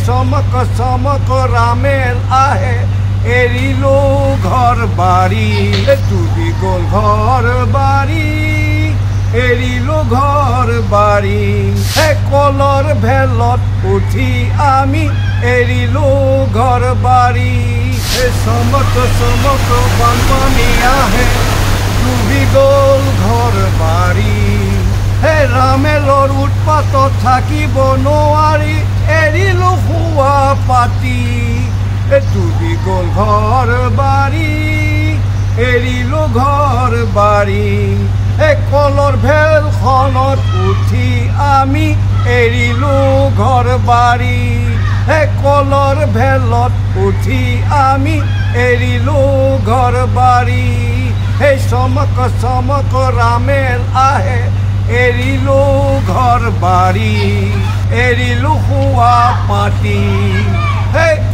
চমক চমক ৰামেল আহে এৰিলো ঘৰ বাৰী ডুবি গ'ল ঘৰ বাৰী এৰিলো ঘৰ বাৰী কলৰ ভেলত উঠি আমি এৰিলো ঘৰ বাৰী চমক চমক বানপানী আহে ডুবি গ'ল ঘৰ বাৰী ৰামেলৰ উৎপাতত থাকিব নোৱাৰি এৰিলো শুৱা পাতি ডুবি গ'ল ঘৰ বাৰী এৰিলো ঘৰ বাৰী কলৰ ভেলখনত উঠি আমি এৰিলো ঘৰ বাৰী কলৰ ভেলত উঠি আমি এৰিলো ঘৰ বাৰী চমক চমক ৰামেল আহে এৰিলো ঘৰ বাৰী এৰিলো শুৱা পাতি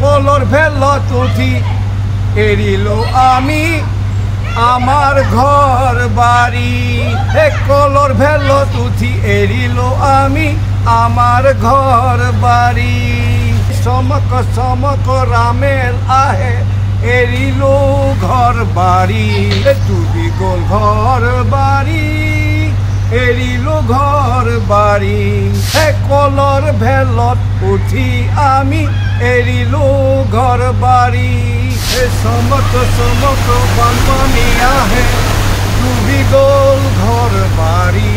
কলৰ ভেলত উঠি এৰিলো আমি আমার ঘর বাড়ি কলর ভেলত উঠি এরিলো আমি আমার ঘর বাড়ি চমক চমক রামেল আহে এরিলো ঘর বাড়ি ডুবি গ'ল ঘর বাড়ি এরিলো ঘর বাড়ি কলর ভেলত উঠি আমি এরিলো ঘর বাড়ি চমক চমক বানপানী আহে ডুবি গ'ল ঘৰ বাৰী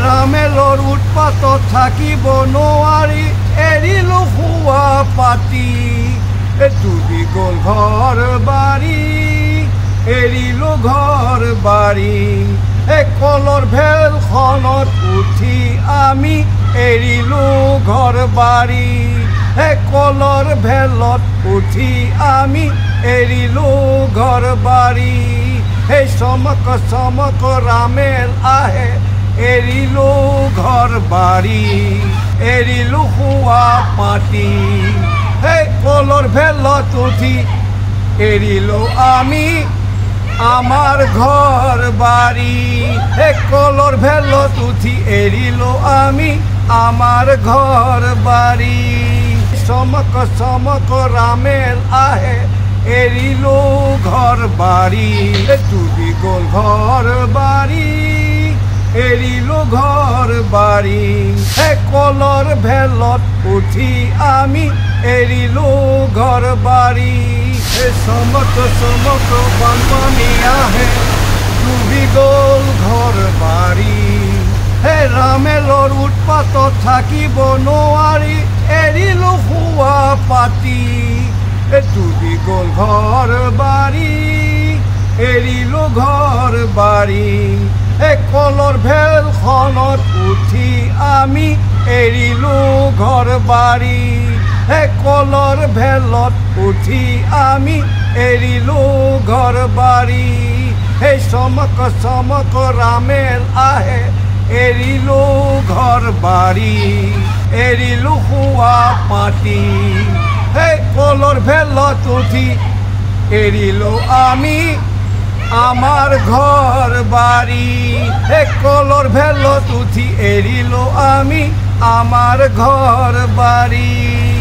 ৰামেলৰ উৎপাতত থাকিব নোৱাৰি এৰিলো শুৱা পাতি ডুবি গ'ল ঘৰ বাৰী এৰিলো ঘৰ বাৰী কলৰ ভেলখনত উঠি আমি এৰিলো ঘৰ বাৰী কলৰ ভেলত উঠি আমি এৰিলো ঘৰ বাৰী চমক চমক ৰামেল আহে এৰিলো ঘৰ বাৰী এৰিলো শুৱা পাতি কলৰ ভেলত উঠি এৰিলো আমি আমার ঘর বাড়ি কলর ভেলত উঠি এরিলো আমি আমার ঘর বাড়ি চমক চমক রামেল আহে এরিলো ঘর বাড়ি ডুবি গ'ল ঘর বাড়ি এরিলো ঘর বাড়ি কলর ভেলত উঠি আমি এরিলো ঘর বাড়ি চমক চমক বানপানী আহে ডুবি গ'ল ঘৰ বাৰী ৰামেলৰ উৎপাতত থাকিব নোৱাৰি এৰিলো শুৱা পাতি ডুবি গ'ল ঘৰ বাৰী এৰিলো ঘৰ বাৰী কলৰ ভেলখনত উঠি আমি এৰিলো ঘৰ বাৰী কলৰ ভেলত উঠি আমি এৰিলো ঘৰ বাৰী চমক চমক ৰামেল আহে এৰিলো ঘৰ বাৰী এৰিলো শুৱা পাতি কলৰ ভেলত উঠি এৰিলো আমি আমাৰ ঘৰ বাড়ি কলৰ ভেলত উঠি এৰিলো আমি আমাৰ ঘৰ বাড়ি।